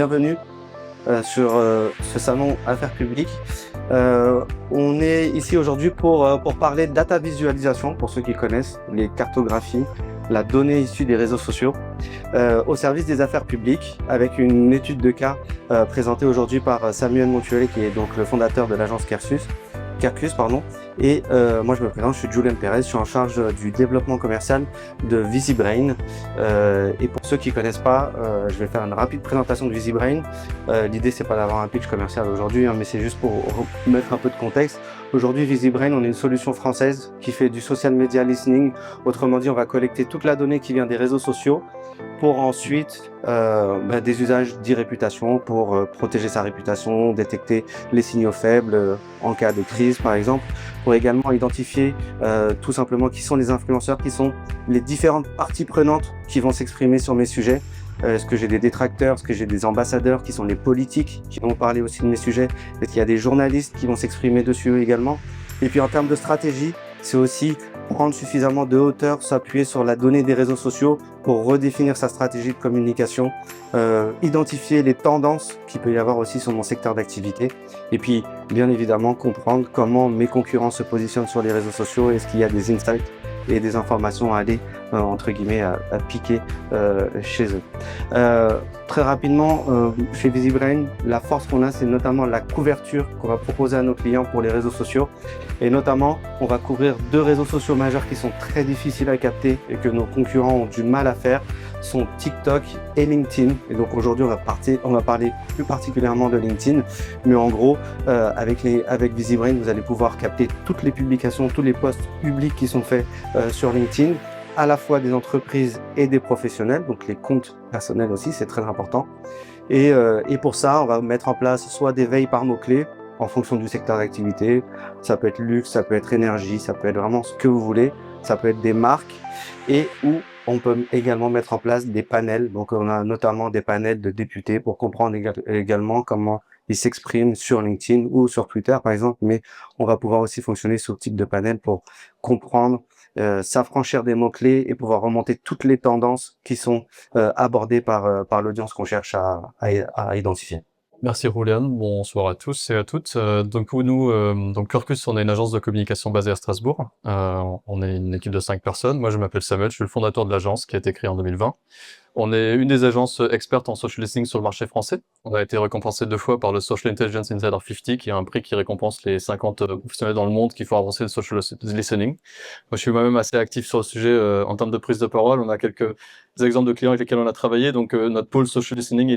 bienvenue sur ce salon Affaires publiques. On est ici aujourd'hui pour parler de data visualisation, pour ceux qui connaissent, les cartographies, la donnée issue des réseaux sociaux, au service des affaires publiques, avec une étude de cas présentée aujourd'hui par Samuel Montuelet, qui est donc le fondateur de l'agence Kerkus. Et moi je me présente, je suis Julian Perez, je suis en charge du développement commercial de VisiBrain. Et pour ceux qui ne connaissent pas, je vais faire une rapide présentation de VisiBrain. L'idée c'est pas d'avoir un pitch commercial aujourd'hui, mais c'est juste pour mettre un peu de contexte. Aujourd'hui, VisiBrain, on est une solution française qui fait du social media listening. Autrement dit, on va collecter toute la donnée qui vient des réseaux sociaux pour ensuite des usages d'e-réputation pour protéger sa réputation, détecter les signaux faibles en cas de crise par exemple, pour également identifier tout simplement qui sont les influenceurs, qui sont les différentes parties prenantes qui vont s'exprimer sur mes sujets. Est-ce que j'ai des détracteurs, est-ce que j'ai des ambassadeurs qui sont les politiques qui vont parler aussi de mes sujets, est-ce qu'il y a des journalistes qui vont s'exprimer dessus également. Et puis en termes de stratégie, c'est aussi prendre suffisamment de hauteur, s'appuyer sur la donnée des réseaux sociaux pour redéfinir sa stratégie de communication, identifier les tendances qu'il peut y avoir aussi sur mon secteur d'activité et puis bien évidemment comprendre comment mes concurrents se positionnent sur les réseaux sociaux, est-ce qu'il y a des insights et des informations à aller entre guillemets à piquer chez eux. Très rapidement, chez VisiBrain, la force qu'on a, c'est notamment la couverture qu'on va proposer à nos clients pour les réseaux sociaux. Et notamment, on va couvrir deux réseaux sociaux majeurs qui sont très difficiles à capter et que nos concurrents ont du mal à faire, sont TikTok et LinkedIn. Et donc aujourd'hui, on va parler plus particulièrement de LinkedIn. Mais en gros, avec VisiBrain, vous allez pouvoir capter toutes les publications, tous les posts publics qui sont faits sur LinkedIn, à la fois des entreprises et des professionnels, donc les comptes personnels aussi, c'est très important. Et pour ça, on va mettre en place soit des veilles par mots-clés, en fonction du secteur d'activité. Ça peut être luxe, ça peut être énergie, ça peut être vraiment ce que vous voulez. Ça peut être des marques et où on peut également mettre en place des panels. Donc, on a notamment des panels de députés pour comprendre également comment ils s'expriment sur LinkedIn ou sur Twitter, par exemple. Mais on va pouvoir aussi fonctionner sur ce type de panel pour comprendre, s'affranchir des mots-clés et pouvoir remonter toutes les tendances qui sont abordées par l'audience qu'on cherche à identifier. Merci Julian, bonsoir à tous et à toutes. Donc Kerkus, on est une agence de communication basée à Strasbourg. On est une équipe de 5 personnes. Moi je m'appelle Samuel, je suis le fondateur de l'agence qui a été créée en 2020. On est une des agences expertes en social listening sur le marché français. On a été récompensé 2 fois par le Social Intelligence Insider 50, qui est un prix qui récompense les 50 professionnels dans le monde qui font avancer le social listening. Moi, je suis moi-même assez actif sur le sujet en termes de prise de parole. On a quelques exemples de clients avec lesquels on a travaillé. Donc, notre pôle social listening,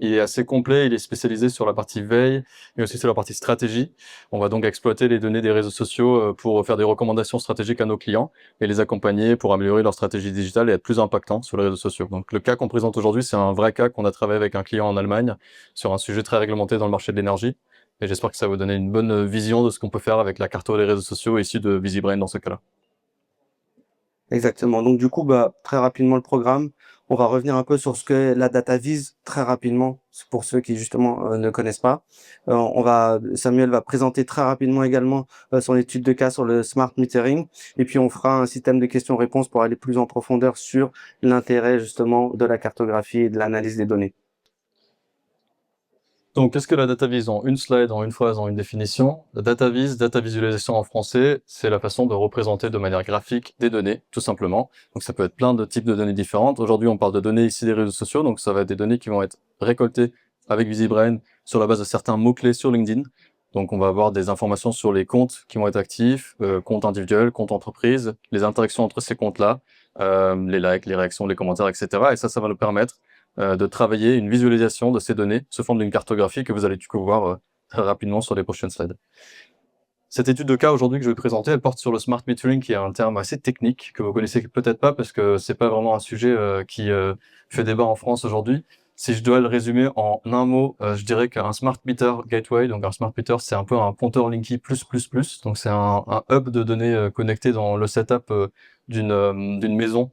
il est assez complet. Il est spécialisé sur la partie veille, mais aussi sur la partie stratégie. On va donc exploiter les données des réseaux sociaux pour faire des recommandations stratégiques à nos clients et les accompagner pour améliorer leur stratégie digitale et être plus impactant sur les réseaux sociaux. Donc, le cas qu'on présente aujourd'hui, c'est un vrai cas qu'on a travaillé avec un client en Allemagne sur un sujet très réglementé dans le marché de l'énergie. Et j'espère que ça va vous donner une bonne vision de ce qu'on peut faire avec la carte des réseaux sociaux issue de VisiBrain dans ce cas-là. Exactement. Donc du coup, très rapidement le programme, on va revenir un peu sur ce que la data vise très rapidement pour ceux qui justement ne connaissent pas. Samuel va présenter très rapidement également son étude de cas sur le smart metering et puis on fera un système de questions-réponses pour aller plus en profondeur sur l'intérêt justement de la cartographie et de l'analyse des données. Donc, qu'est-ce que la data vise? En une slide, en une phrase, en une définition. La data vise, data visualisation en français, c'est la façon de représenter de manière graphique des données, tout simplement. Donc, ça peut être plein de types de données différentes. Aujourd'hui, on parle de données ici des réseaux sociaux, donc ça va être des données qui vont être récoltées avec VisiBrain sur la base de certains mots-clés sur LinkedIn. Donc, on va avoir des informations sur les comptes qui vont être actifs, comptes individuels, comptes entreprises, les interactions entre ces comptes-là, les likes, les réactions, les commentaires, etc. Et ça va nous permettre de travailler une visualisation de ces données sous forme d'une cartographie que vous allez du coup voir très rapidement sur les prochaines slides. Cette étude de cas aujourd'hui que je vais présenter, elle porte sur le smart metering, qui est un terme assez technique que vous connaissez peut-être pas parce que c'est pas vraiment un sujet qui fait débat en France aujourd'hui. Si je dois le résumer en un mot, je dirais qu'un smart meter gateway, donc un smart meter, c'est un peu un compteur Linky plus. Donc c'est un hub de données connecté dans le setup d'une maison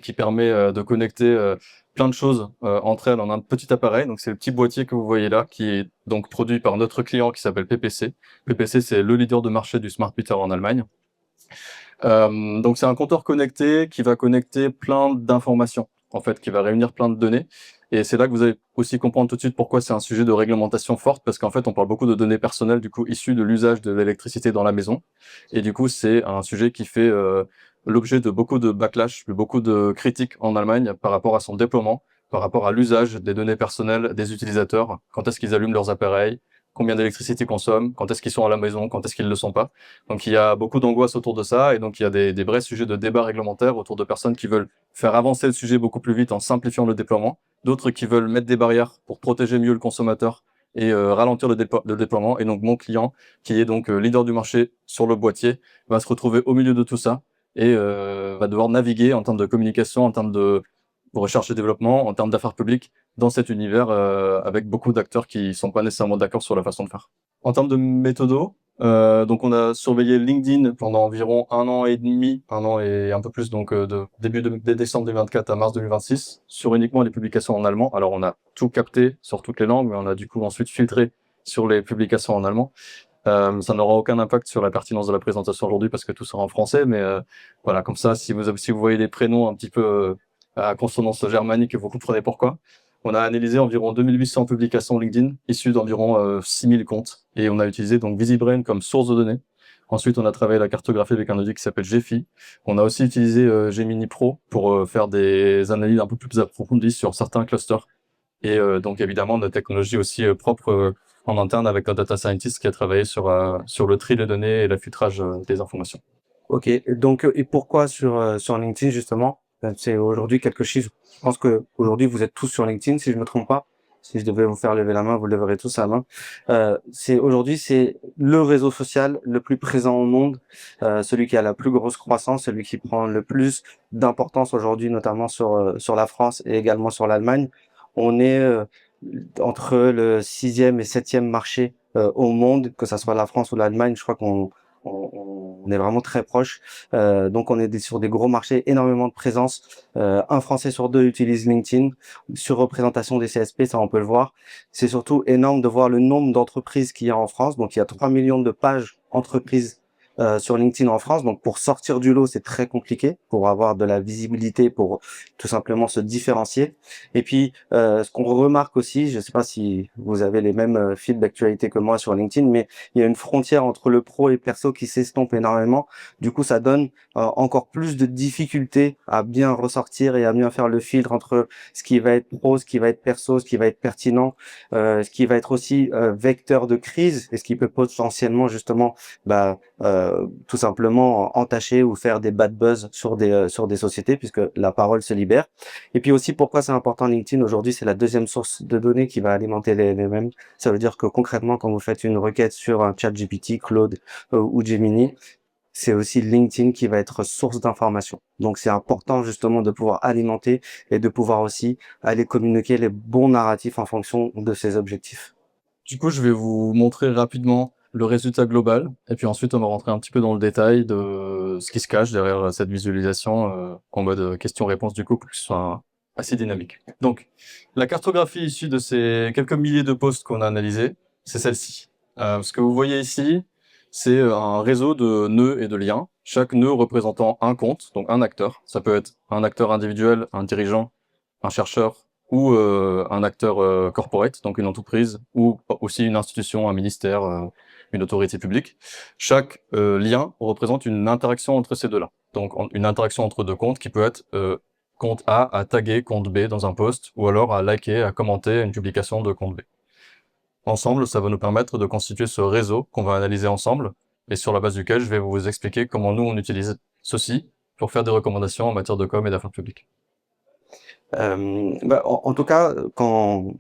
qui permet de connecter plein de choses entre elles en un petit appareil. Donc c'est le petit boîtier que vous voyez là, qui est donc produit par notre client qui s'appelle PPC. PPC, c'est le leader de marché du smart meter en Allemagne. Donc c'est un compteur connecté qui va connecter plein d'informations, en fait, qui va réunir plein de données. Et c'est là que vous allez aussi comprendre tout de suite pourquoi c'est un sujet de réglementation forte, parce qu'en fait, on parle beaucoup de données personnelles, du coup, issues de l'usage de l'électricité dans la maison. Et du coup, c'est un sujet qui fait l'objet de beaucoup de backlash, de beaucoup de critiques en Allemagne par rapport à son déploiement, par rapport à l'usage des données personnelles des utilisateurs, quand est-ce qu'ils allument leurs appareils, combien d'électricité ils consomment, quand est-ce qu'ils sont à la maison, quand est-ce qu'ils ne le sont pas. Donc il y a beaucoup d'angoisse autour de ça, et donc il y a des vrais sujets de débat réglementaire autour de personnes qui veulent faire avancer le sujet beaucoup plus vite en simplifiant le déploiement, d'autres qui veulent mettre des barrières pour protéger mieux le consommateur et ralentir le déploiement. Et donc mon client, qui est donc leader du marché sur le boîtier, va se retrouver au milieu de tout ça et va devoir naviguer en termes de communication, en termes de recherche et développement, en termes d'affaires publiques, dans cet univers avec beaucoup d'acteurs qui sont pas nécessairement d'accord sur la façon de faire. En termes de méthodo, donc on a surveillé LinkedIn pendant environ 1 an et demi, 1 an et un peu plus, donc dès décembre 2024 à mars 2026, sur uniquement les publications en allemand. Alors on a tout capté sur toutes les langues, mais on a du coup ensuite filtré sur les publications en allemand. Ça n'aura aucun impact sur la pertinence de la présentation aujourd'hui parce que tout sera en français, mais voilà, comme ça, si vous voyez des prénoms un petit peu à consonance germanique, vous comprenez pourquoi. On a analysé environ 2800 publications LinkedIn issues d'environ 6000 comptes et on a utilisé donc VisiBrain comme source de données. Ensuite, on a travaillé la cartographie avec un outil qui s'appelle Gephi. On a aussi utilisé Gemini Pro pour faire des analyses un peu plus approfondies sur certains clusters. Et donc évidemment, notre technologie aussi propre en interne avec un data scientist qui a travaillé sur le tri des données et l'affûtrage des informations. Ok, donc et pourquoi sur LinkedIn justement? C'est aujourd'hui quelques chiffres. Je pense que aujourd'hui vous êtes tous sur LinkedIn, si je me trompe pas. Si je devais vous faire lever la main, vous leverez tous la main. C'est le réseau social le plus présent au monde, celui qui a la plus grosse croissance, celui qui prend le plus d'importance aujourd'hui, notamment sur la France et également sur l'Allemagne. On est entre le sixième et septième marché au monde, que ça soit la France ou l'Allemagne. Je crois qu'on est vraiment très proche. Donc on est sur des gros marchés, énormément de présence. Un Français sur deux utilise LinkedIn. Surreprésentation des CSP, ça on peut le voir. C'est surtout énorme de voir le nombre d'entreprises qu'il y a en France. Donc il y a 3 millions de pages entreprises sur LinkedIn en France. Donc pour sortir du lot, c'est très compliqué pour avoir de la visibilité, pour tout simplement se différencier. Et puis ce qu'on remarque aussi, je ne sais pas si vous avez les mêmes fils d'actualité que moi sur LinkedIn, mais il y a une frontière entre le pro et le perso qui s'estompe énormément. Du coup, ça donne encore plus de difficultés à bien ressortir et à bien faire le filtre entre ce qui va être pro, ce qui va être perso, ce qui va être pertinent, ce qui va être aussi vecteur de crise et ce qui peut potentiellement justement tout simplement entacher ou faire des bad buzz sur des sociétés puisque la parole se libère. Et puis aussi pourquoi c'est important LinkedIn aujourd'hui, c'est la deuxième source de données qui va alimenter les mêmes. Ça veut dire que concrètement, quand vous faites une requête sur un chat GPT, Claude ou Gemini, c'est aussi LinkedIn qui va être source d'information. Donc c'est important justement de pouvoir alimenter et de pouvoir aussi aller communiquer les bons narratifs en fonction de ses objectifs. Du coup, je vais vous montrer rapidement le résultat global et puis ensuite on va rentrer un petit peu dans le détail de ce qui se cache derrière cette visualisation en mode question-réponse du coup pour que ce soit assez dynamique. Donc, la cartographie issue de ces quelques milliers de posts qu'on a analysés, c'est celle-ci. Ce que vous voyez ici, c'est un réseau de nœuds et de liens, chaque nœud représentant un compte, donc un acteur. Ça peut être un acteur individuel, un dirigeant, un chercheur, ou un acteur corporate, donc une entreprise, ou aussi une institution, un ministère, une autorité publique. Chaque lien représente une interaction entre ces deux-là. Donc une interaction entre deux comptes qui peut être compte A à taguer compte B dans un post, ou alors à liker, à commenter une publication de compte B. Ensemble, ça va nous permettre de constituer ce réseau qu'on va analyser ensemble, et sur la base duquel je vais vous expliquer comment nous on utilise ceci pour faire des recommandations en matière de com et d'affaires publiques. En tout cas, quand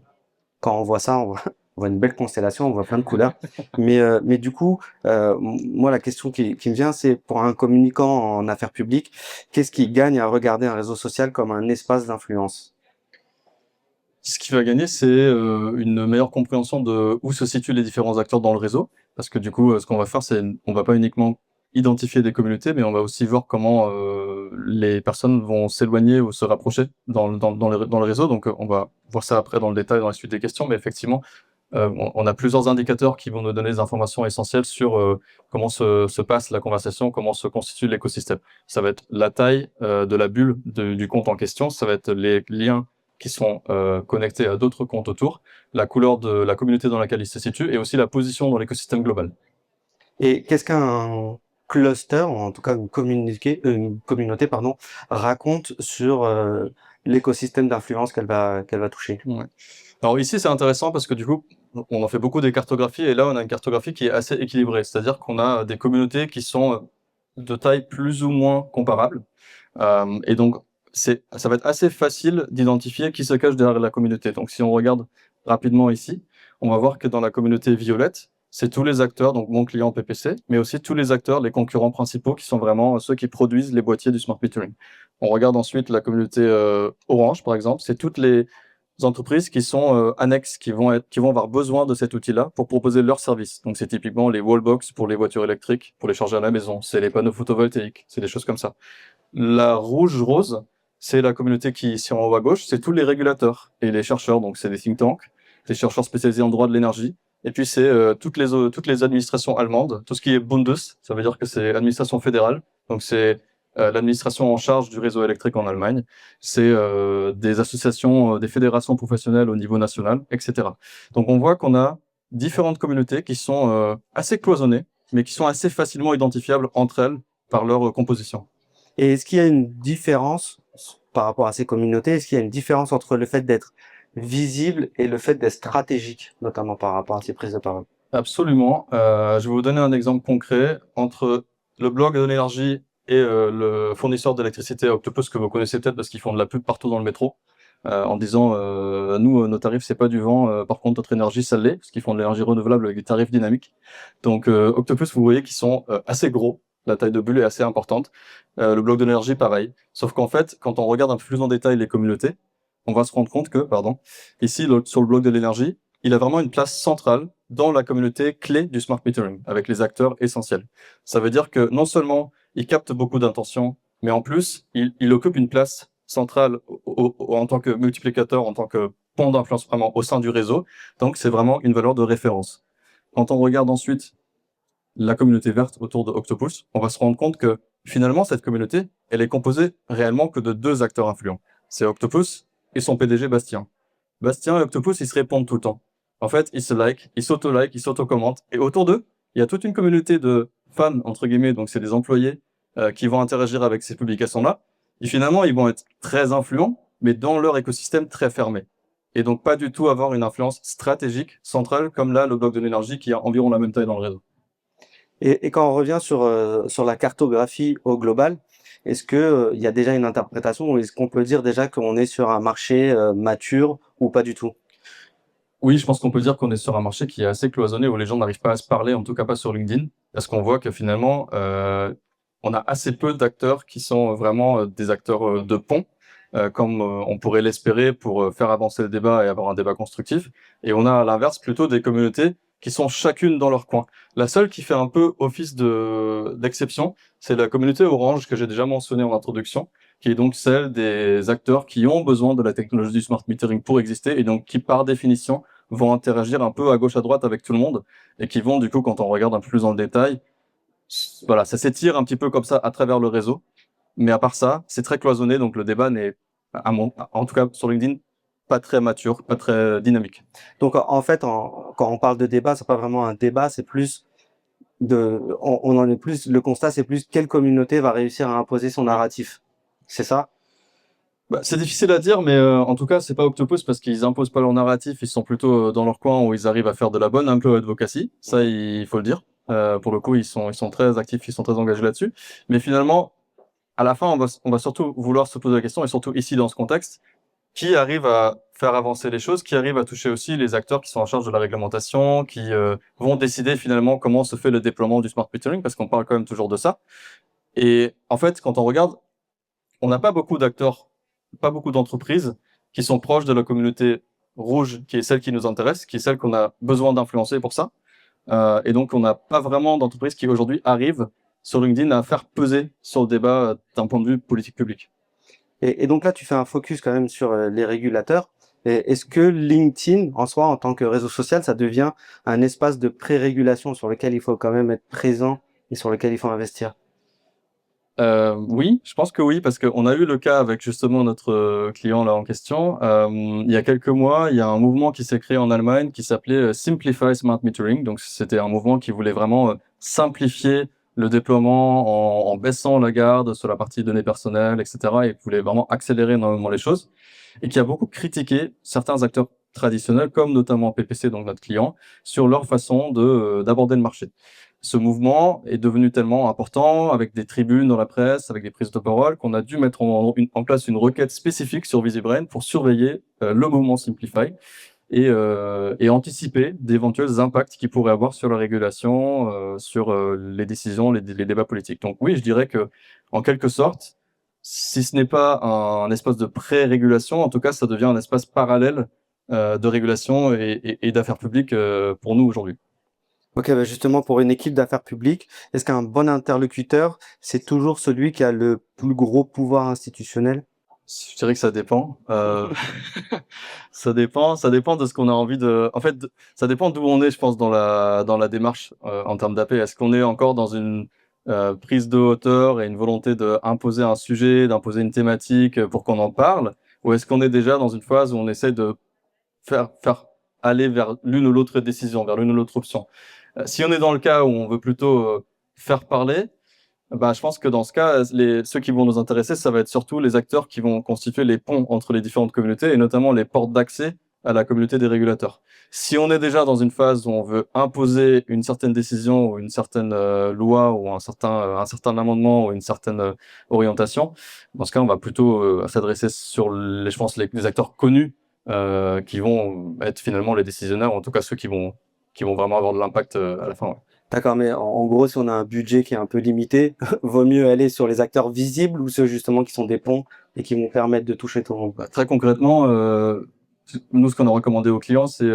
on voit ça, on voit une belle constellation, on voit plein de couleurs. Mais du coup, moi, la question qui me vient, c'est pour un communicant en affaires publiques, qu'est-ce qui gagne à regarder un réseau social comme un espace d'influence? Ce qui va gagner, c'est une meilleure compréhension de où se situent les différents acteurs dans le réseau. Parce que du coup, ce qu'on va faire, c'est on va pas uniquement identifier des communautés, mais on va aussi voir comment les personnes vont s'éloigner ou se rapprocher dans le réseau. Donc, on va voir ça après dans le détail dans la suite des questions. Mais effectivement, on a plusieurs indicateurs qui vont nous donner des informations essentielles sur comment se passe la conversation, comment se constitue l'écosystème. Ça va être la taille de la bulle du compte en question, ça va être les liens qui sont connectés à d'autres comptes autour, la couleur de la communauté dans laquelle ils se situent et aussi la position dans l'écosystème global. Et qu'est-ce qu'un cluster, ou en tout cas une communauté, pardon, raconte sur l'écosystème d'influence qu'elle va toucher? Ouais. Alors ici, c'est intéressant parce que du coup, on en fait beaucoup des cartographies et là, on a une cartographie qui est assez équilibrée. C'est-à-dire qu'on a des communautés qui sont de taille plus ou moins comparable. Et donc, ça va être assez facile d'identifier qui se cache derrière la communauté. Donc, si on regarde rapidement ici, on va voir que dans la communauté violette, c'est tous les acteurs, donc mon client PPC, mais aussi tous les acteurs, les concurrents principaux qui sont vraiment ceux qui produisent les boîtiers du smart metering. On regarde ensuite la communauté orange, par exemple, c'est toutes les entreprises qui sont annexes, qui vont avoir besoin de cet outil-là pour proposer leurs services. Donc, c'est typiquement les wallbox pour les voitures électriques, pour les charger à la maison, c'est les panneaux photovoltaïques, c'est des choses comme ça. La rouge-rose, c'est la communauté qui, si en haut à gauche, c'est tous les régulateurs et les chercheurs, donc c'est des think tanks, des chercheurs spécialisés en droit de l'énergie. Et puis c'est toutes les administrations allemandes, tout ce qui est Bundes, ça veut dire que c'est administration fédérale, donc c'est l'administration en charge du réseau électrique en Allemagne. C'est des associations, des fédérations professionnelles au niveau national, etc. Donc on voit qu'on a différentes communautés qui sont assez cloisonnées, mais qui sont assez facilement identifiables entre elles par leur composition. Et est-ce qu'il y a une différence par rapport à ces communautés? Est-ce qu'il y a une différence entre le fait d'être visible et le fait d'être stratégique, notamment par rapport à ces prises de parole? Absolument. Je vais vous donner un exemple concret entre le blog de l'énergie et le fournisseur d'électricité Octopus que vous connaissez peut-être parce qu'ils font de la pub partout dans le métro en disant nous nos tarifs c'est pas du vent, par contre notre énergie ça l'est parce qu'ils font de l'énergie renouvelable avec des tarifs dynamiques. Donc Octopus vous voyez qu'ils sont assez gros, la taille de bulle est assez importante. Le blog de l'énergie pareil. Sauf qu'en fait quand on regarde un peu plus en détail les communautés, on va se rendre compte que ici sur le blog de l'énergie il a vraiment une place centrale dans la communauté clé du smart metering, avec les acteurs essentiels. Ça veut dire que non seulement il capte beaucoup d'intentions, mais en plus, il occupe une place centrale en tant que multiplicateur, en tant que pont d'influence vraiment au sein du réseau. Donc, c'est vraiment une valeur de référence. Quand on regarde ensuite la communauté verte autour de Octopus, on va se rendre compte que finalement, cette communauté, elle est composée réellement que de deux acteurs influents. C'est Octopus et son PDG Bastien. Bastien et Octopus, ils se répondent tout le temps. En fait, ils se like, ils s'auto-like, ils s'auto-commentent. Et autour d'eux, il y a toute une communauté de fans, entre guillemets, donc c'est des employés qui vont interagir avec ces publications-là. Et finalement, ils vont être très influents, mais dans leur écosystème très fermé. Et donc pas du tout avoir une influence stratégique, centrale, comme là, le bloc de l'énergie qui a environ la même taille dans le réseau. Et quand on revient sur la cartographie au global, est-ce que il y a déjà une interprétation ou est-ce qu'on peut dire déjà qu'on est sur un marché mature ou pas du tout? Oui, je pense qu'on peut dire qu'on est sur un marché qui est assez cloisonné, où les gens n'arrivent pas à se parler, en tout cas pas sur LinkedIn, parce qu'on voit que finalement, on a assez peu d'acteurs qui sont vraiment des acteurs de pont, comme on pourrait l'espérer pour faire avancer le débat et avoir un débat constructif. Et on a à l'inverse plutôt des communautés qui sont chacune dans leur coin. La seule qui fait un peu office d'exception, c'est la communauté Orange que j'ai déjà mentionnée en introduction, qui est donc celle des acteurs qui ont besoin de la technologie du smart metering pour exister et donc qui, par définition, vont interagir un peu à gauche à droite avec tout le monde et qui vont, du coup, quand on regarde un peu plus dans le détail, voilà, ça s'étire un petit peu comme ça à travers le réseau. Mais à part ça, c'est très cloisonné, donc le débat n'est, en tout cas sur LinkedIn, pas très mature, pas très dynamique. Donc en fait, quand on parle de débat, c'est pas vraiment un débat, c'est plus on en est plus, le constat c'est plus quelle communauté va réussir à imposer son narratif. C'est ça? Bah, c'est difficile à dire, mais en tout cas, c'est pas Octopus parce qu'ils imposent pas leur narratif, ils sont plutôt dans leur coin où ils arrivent à faire de la bonne employee advocacy. Ça, il faut le dire. Pour le coup, ils sont très actifs, ils sont très engagés là-dessus. Mais finalement, à la fin, on va surtout vouloir se poser la question, et surtout ici dans ce contexte, qui arrive à faire avancer les choses, qui arrive à toucher aussi les acteurs qui sont en charge de la réglementation, qui vont décider finalement comment se fait le déploiement du smart metering, parce qu'on parle quand même toujours de ça. Et en fait, quand on regarde, on n'a pas beaucoup d'acteurs, pas beaucoup d'entreprises qui sont proches de la communauté rouge, qui est celle qui nous intéresse, qui est celle qu'on a besoin d'influencer pour ça. Et donc, on n'a pas vraiment d'entreprises qui aujourd'hui arrivent sur LinkedIn à faire peser sur le débat d'un point de vue politique publique. Et donc là, tu fais un focus quand même sur les régulateurs. Et est-ce que LinkedIn, en soi, en tant que réseau social, ça devient un espace de pré-régulation sur lequel il faut quand même être présent et sur lequel il faut investir? Oui, je pense que oui, parce qu'on a eu le cas avec justement notre client là en question. Il y a quelques mois, il y a un mouvement qui s'est créé en Allemagne qui s'appelait Simplify Smart Metering. Donc c'était un mouvement qui voulait vraiment simplifier le déploiement en baissant la garde sur la partie données personnelles, etc. Et voulait vraiment accélérer énormément les choses. Et qui a beaucoup critiqué certains acteurs traditionnels, comme notamment PPC, donc notre client, sur leur façon d'aborder le marché. Ce mouvement est devenu tellement important, avec des tribunes dans la presse, avec des prises de parole, qu'on a dû mettre en place une requête spécifique sur VisiBrain pour surveiller le mouvement Simplify et anticiper d'éventuels impacts qu'il pourrait avoir sur la régulation, sur les décisions, les débats politiques. Donc oui, je dirais que, en quelque sorte, si ce n'est pas un espace de pré-régulation, en tout cas, ça devient un espace parallèle de régulation et d'affaires publiques pour nous aujourd'hui. Ok, bah justement, pour une équipe d'affaires publiques, est-ce qu'un bon interlocuteur, c'est toujours celui qui a le plus gros pouvoir institutionnel? Je dirais que ça dépend. Ça dépend de ce qu'on a envie de. En fait, ça dépend d'où on est, je pense, dans la démarche en termes d'AP. Est-ce qu'on est encore dans une prise de hauteur et une volonté d'imposer un sujet, d'imposer une thématique pour qu'on en parle, ou est-ce qu'on est déjà dans une phase où on essaie de faire aller vers l'une ou l'autre décision, vers l'une ou l'autre option? Si on est dans le cas où on veut plutôt faire parler, bah, je pense que dans ce cas, ceux qui vont nous intéresser, ça va être surtout les acteurs qui vont constituer les ponts entre les différentes communautés et notamment les portes d'accès à la communauté des régulateurs. Si on est déjà dans une phase où on veut imposer une certaine décision ou une certaine loi ou un certain amendement ou une certaine orientation, dans ce cas, on va plutôt s'adresser sur je pense, les acteurs connus qui vont être finalement les décisionnaires, ou en tout cas ceux qui vont vraiment avoir de l'impact à la fin. Ouais. D'accord, mais en gros, si on a un budget qui est un peu limité, vaut mieux aller sur les acteurs visibles ou ceux justement qui sont des ponts et qui vont permettre de toucher tout le monde. Bah, très concrètement, nous, ce qu'on a recommandé aux clients, c'est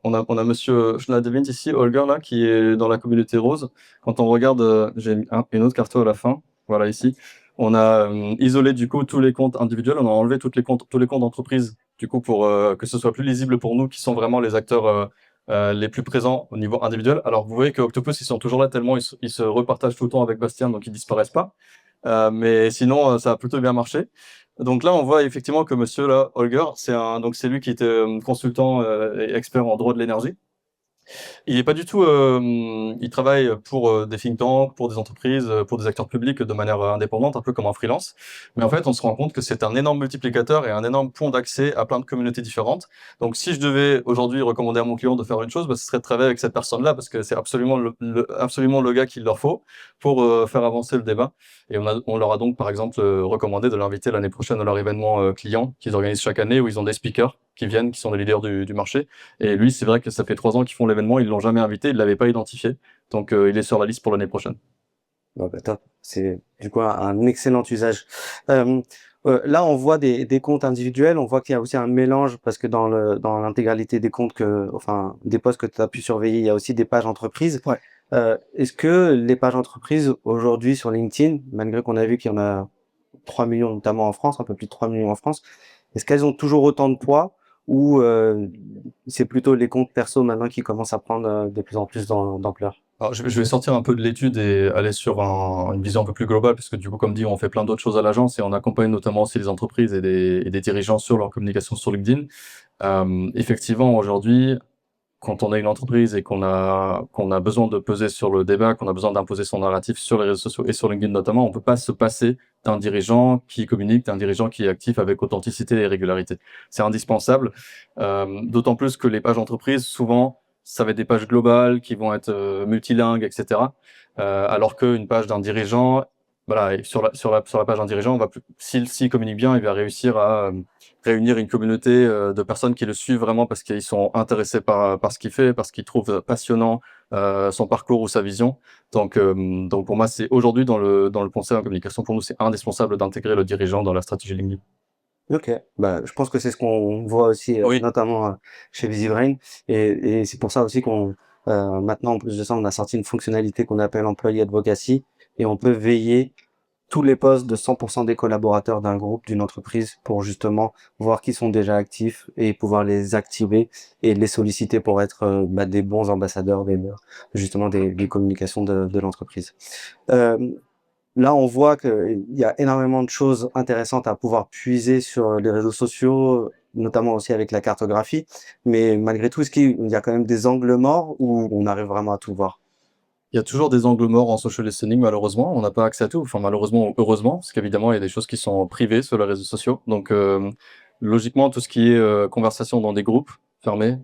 on a Monsieur Schneiderlin ici, Holger là, qui est dans la communauté rose. Quand on regarde, j'ai une autre carte à la fin, voilà ici. On a isolé du coup tous les comptes individuels, on a enlevé tous les comptes d'entreprise, du coup pour que ce soit plus lisible pour nous, qui sont vraiment les acteurs les plus présents au niveau individuel. Alors vous voyez que Octopus, ils sont toujours là tellement ils se repartagent tout le temps avec Bastien, donc ils disparaissent pas. Mais sinon, ça a plutôt bien marché. Donc là, on voit effectivement que monsieur là, Holger, donc c'est lui qui était consultant et expert en droit de l'énergie. Il est pas du tout. Il travaille pour des think tanks, pour des entreprises, pour des acteurs publics de manière indépendante, un peu comme un freelance. Mais en fait, on se rend compte que c'est un énorme multiplicateur et un énorme pont d'accès à plein de communautés différentes. Donc, si je devais aujourd'hui recommander à mon client de faire une chose, bah, ce serait de travailler avec cette personne-là parce que c'est absolument absolument le gars qu'il leur faut pour faire avancer le débat. Et on leur a donc, par exemple, recommandé de l'inviter l'année prochaine à leur événement client qu'ils organisent chaque année où ils ont des speakers qui viennent, qui sont des leaders du marché. Et lui, c'est vrai que ça fait 3 ans qu'ils font l'événement, ils l'ont jamais invité, ils l'avaient pas identifié. Donc, il est sur la liste pour l'année prochaine. Bon, bah, top. C'est du coup un excellent usage. Euh, Là, on voit des comptes individuels, on voit qu'il y a aussi un mélange parce que dans l'intégralité des comptes enfin, des posts que tu as pu surveiller, il y a aussi des pages entreprises. Ouais. Est-ce que les pages entreprises aujourd'hui sur LinkedIn, malgré qu'on a vu qu'il y en a 3 millions notamment en France, un peu plus de 3 millions en France, est-ce qu'elles ont toujours autant de poids ou c'est plutôt les comptes perso maintenant qui commencent à prendre de plus en plus d'ampleur? Alors, je vais sortir un peu de l'étude et aller sur une vision un peu plus globale, parce que du coup, comme dit, on fait plein d'autres choses à l'agence et on accompagne notamment aussi les entreprises et des dirigeants sur leur communication sur LinkedIn. Effectivement, aujourd'hui, quand on est une entreprise et qu'on a besoin de peser sur le débat, qu'on a besoin d'imposer son narratif sur les réseaux sociaux et sur LinkedIn notamment, on peut pas se passer d'un dirigeant qui communique, d'un dirigeant qui est actif avec authenticité et régularité. C'est indispensable, d'autant plus que les pages entreprises, souvent, ça va être des pages globales qui vont être multilingues, etc. Alors qu'une page d'un dirigeant, voilà, et sur la page d'un dirigeant, on va s'il communique bien, il va réussir à réunir une communauté de personnes qui le suivent vraiment parce qu'ils sont intéressés par ce qu'il fait, parce qu'ils trouvent passionnant son parcours ou sa vision. Donc pour moi, c'est aujourd'hui dans le conseil en communication, pour nous, c'est indispensable d'intégrer le dirigeant dans la stratégie LinkedIn. Ok, bah, je pense que c'est ce qu'on voit aussi, Oui, notamment chez VisiBrain, et c'est pour ça aussi qu'on, maintenant en plus de ça, on a sorti une fonctionnalité qu'on appelle Employee Advocacy, et on peut veiller tous les postes de 100% des collaborateurs d'un groupe, d'une entreprise, pour justement voir qui sont déjà actifs et pouvoir les activer et les solliciter pour être bah, des bons ambassadeurs justement des communications de l'entreprise. Euh, là, on voit qu'il y a énormément de choses intéressantes à pouvoir puiser sur les réseaux sociaux, notamment aussi avec la cartographie. Mais malgré tout, il y a quand même des angles morts où on arrive vraiment à tout voir? Il y a toujours des angles morts en social listening, malheureusement. On n'a pas accès à tout. Enfin, malheureusement ou heureusement, parce qu'évidemment, il y a des choses qui sont privées sur les réseaux sociaux. Donc, logiquement, tout ce qui est conversation dans des groupes fermés,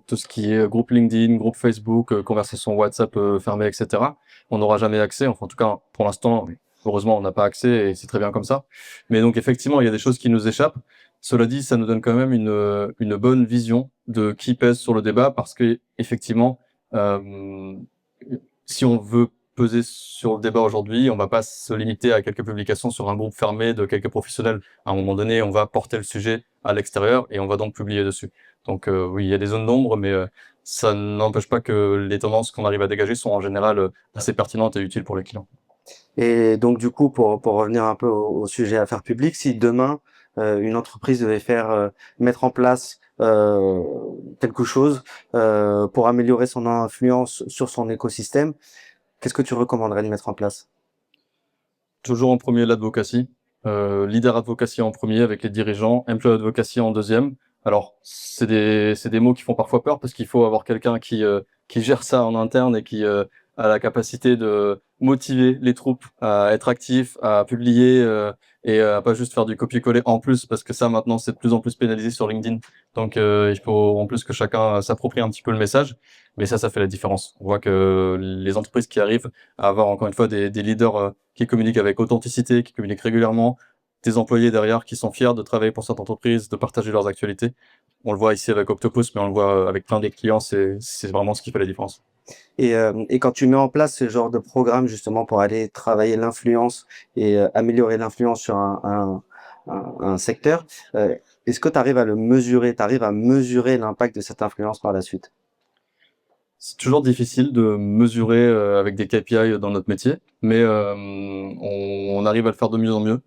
tout ce qui est groupe LinkedIn, groupe Facebook, conversation WhatsApp fermée, etc., on n'aura jamais accès. Enfin, en tout cas, pour l'instant, heureusement, on n'a pas accès et c'est très bien comme ça. Mais donc, effectivement, il y a des choses qui nous échappent. Cela dit, ça nous donne quand même une bonne vision de qui pèse sur le débat parce que, effectivement, si on veut peser sur le débat aujourd'hui, on va pas se limiter à quelques publications sur un groupe fermé de quelques professionnels. À un moment donné, on va porter le sujet à l'extérieur et on va donc publier dessus. Donc oui, il y a des zones d'ombre, mais ça n'empêche pas que les tendances qu'on arrive à dégager sont en général assez pertinentes et utiles pour les clients. Et donc, du coup, pour revenir un peu au sujet affaires publiques, si demain, une entreprise devait mettre en place quelque chose pour améliorer son influence sur son écosystème, qu'est-ce que tu recommanderais de mettre en place? Toujours en premier l'advocacy, leader advocacy en premier avec les dirigeants, employee advocacy en deuxième. Alors c'est des mots qui font parfois peur parce qu'il faut avoir quelqu'un qui gère ça en interne et qui a la capacité de motiver les troupes à être actifs, à publier et à pas juste faire du copier-coller en plus parce que ça maintenant c'est de plus en plus pénalisé sur LinkedIn. Donc il faut en plus que chacun s'approprie un petit peu le message, mais ça fait la différence. On voit que les entreprises qui arrivent à avoir encore une fois des leaders qui communiquent avec authenticité, qui communiquent régulièrement, des employés derrière qui sont fiers de travailler pour cette entreprise, de partager leurs actualités. On le voit ici avec Octopus, mais on le voit avec plein des clients, c'est vraiment ce qui fait la différence. Et quand tu mets en place ce genre de programme justement pour aller travailler l'influence et améliorer l'influence sur un secteur, est-ce que tu arrives à le mesurer, tu arrives à mesurer l'impact de cette influence par la suite? C'est toujours difficile de mesurer avec des KPI dans notre métier, mais on arrive à le faire de mieux en mieux.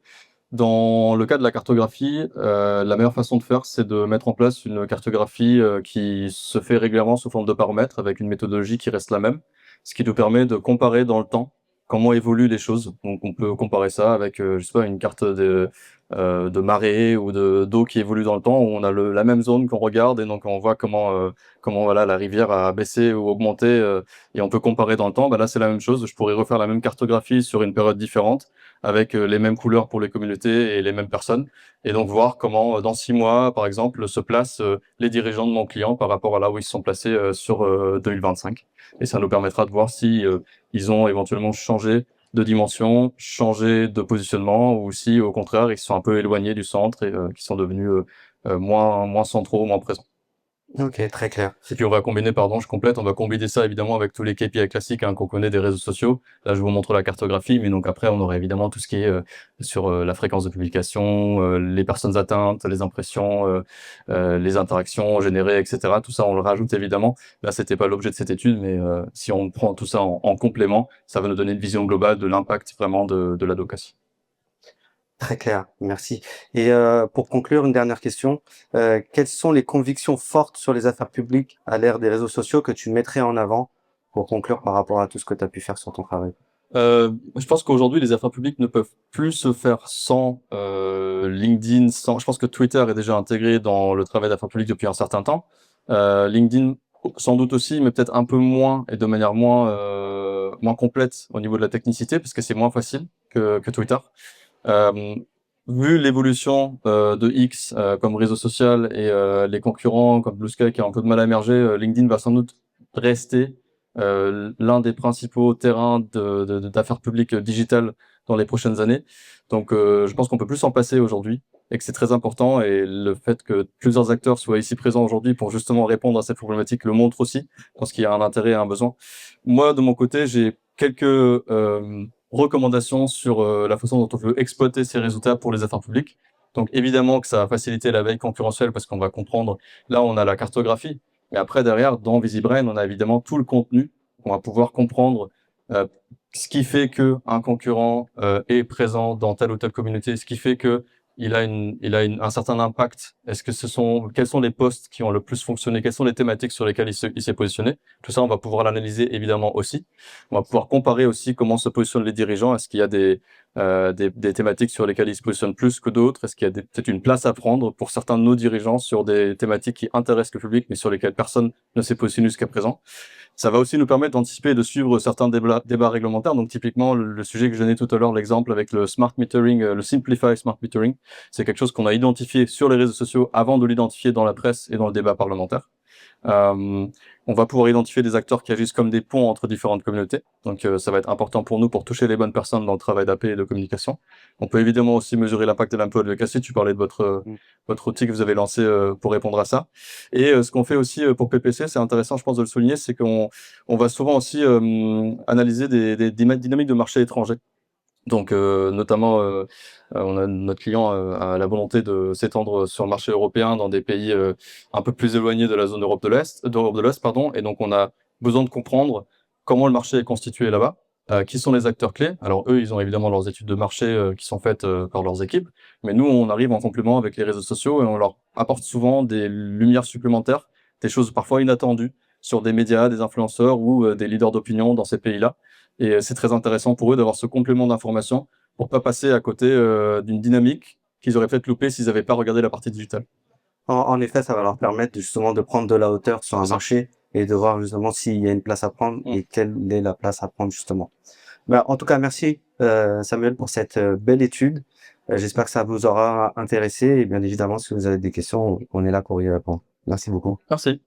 Dans le cas de la cartographie, la meilleure façon de faire, c'est de mettre en place une cartographie qui se fait régulièrement sous forme de paramètres avec une méthodologie qui reste la même, ce qui nous permet de comparer dans le temps comment évoluent les choses. Donc on peut comparer ça avec, je sais pas, une carte de marée ou d'eau qui évolue dans le temps, où on a la même zone qu'on regarde et donc on voit comment voilà la rivière a baissé ou augmenté et on peut comparer dans le temps. Bah là c'est la même chose. Je pourrais refaire la même cartographie sur une période différente avec les mêmes couleurs pour les communautés et les mêmes personnes. Et donc voir comment, dans 6 mois, par exemple, se placent les dirigeants de mon client par rapport à là où ils se sont placés sur 2025. Et ça nous permettra de voir si ils ont éventuellement changé de dimension, changé de positionnement, ou si au contraire ils se sont un peu éloignés du centre et qui sont devenus moins centraux, moins présents. Ok, très clair. Et puis on va combiner, pardon, je complète, on va combiner ça évidemment avec tous les KPI classiques qu'on connaît des réseaux sociaux. Là, je vous montre la cartographie, mais donc après, on aura évidemment tout ce qui est sur la fréquence de publication, les personnes atteintes, les impressions, les interactions générées, etc. Tout ça, on le rajoute évidemment. Là, c'était pas l'objet de cette étude, mais si on prend tout ça en complément, ça va nous donner une vision globale de l'impact vraiment de l'advocacy. Très clair, merci. Et pour conclure, une dernière question. Quelles sont les convictions fortes sur les affaires publiques à l'ère des réseaux sociaux que tu mettrais en avant pour conclure par rapport à tout ce que tu as pu faire sur ton travail? Je pense qu'aujourd'hui, les affaires publiques ne peuvent plus se faire sans LinkedIn, sans. Je pense que Twitter est déjà intégré dans le travail d'affaires publiques depuis un certain temps. LinkedIn, sans doute aussi, mais peut-être un peu moins et de manière moins complète au niveau de la technicité, parce que c'est moins facile que Twitter. Euh, Vu l'évolution de X comme réseau social et les concurrents comme Blue Sky qui a un peu de mal à émerger, LinkedIn va sans doute rester l'un des principaux terrains d'affaires publiques digitales dans les prochaines années. Donc je pense qu'on peut plus s'en passer aujourd'hui et que c'est très important, et le fait que plusieurs acteurs soient ici présents aujourd'hui pour justement répondre à cette problématique le montre aussi. Je pense qu'il y a un intérêt et un besoin. Moi, de mon côté, j'ai quelques recommandations sur la façon dont on veut exploiter ces résultats pour les affaires publiques. Donc évidemment que ça va faciliter la veille concurrentielle parce qu'on va comprendre, là on a la cartographie, mais après derrière, dans VisiBrain, on a évidemment tout le contenu, on va pouvoir comprendre euh, ce qui fait que un concurrent est présent dans telle ou telle communauté, ce qui fait que un certain impact? Quels sont les postes qui ont le plus fonctionné? Quelles sont les thématiques sur lesquelles il s'est positionné? Tout ça, on va pouvoir l'analyser évidemment aussi. On va pouvoir comparer aussi comment se positionnent les dirigeants. Est-ce qu'il y a des thématiques sur lesquelles ils se positionnent plus que d'autres? Est-ce qu'il y a peut-être une place à prendre pour certains de nos dirigeants sur des thématiques qui intéressent le public, mais sur lesquelles personne ne s'est positionné jusqu'à présent? Ça va aussi nous permettre d'anticiper et de suivre certains débats réglementaires. Donc, typiquement, le sujet que je donnais tout à l'heure, l'exemple avec le smart metering, le Simplify Smart Metering, c'est quelque chose qu'on a identifié sur les réseaux sociaux avant de l'identifier dans la presse et dans le débat parlementaire. On va pouvoir identifier des acteurs qui agissent comme des ponts entre différentes communautés. Donc, ça va être important pour nous pour toucher les bonnes personnes dans le travail d'AP et de communication. On peut évidemment aussi mesurer l'impact de l'impôt advocacy. Tu parlais de votre outil que vous avez lancé pour répondre à ça. Et ce qu'on fait aussi pour PPC, c'est intéressant, je pense, de le souligner, c'est qu'on va souvent aussi analyser des dynamiques de marché étrangers. Donc, notamment, on a notre client a la volonté de s'étendre sur le marché européen dans des pays un peu plus éloignés de la zone d'Europe de l'Est, pardon. Et donc, on a besoin de comprendre comment le marché est constitué là-bas, qui sont les acteurs clés. Alors, eux, ils ont évidemment leurs études de marché qui sont faites par leurs équipes, mais nous, on arrive en complément avec les réseaux sociaux et on leur apporte souvent des lumières supplémentaires, des choses parfois inattendues sur des médias, des influenceurs ou des leaders d'opinion dans ces pays-là. Et c'est très intéressant pour eux d'avoir ce complément d'information pour pas passer à côté d'une dynamique qu'ils auraient peut-être loupé s'ils n'avaient pas regardé la partie digitale. En effet, ça va leur permettre justement de prendre de la hauteur sur un C'est ça. marché et de voir justement s'il y a une place à prendre et quelle est la place à prendre justement. Ben, en tout cas, merci Samuel pour cette belle étude. J'espère que ça vous aura intéressé et bien évidemment, si vous avez des questions, on est là pour y répondre. Merci beaucoup. Merci.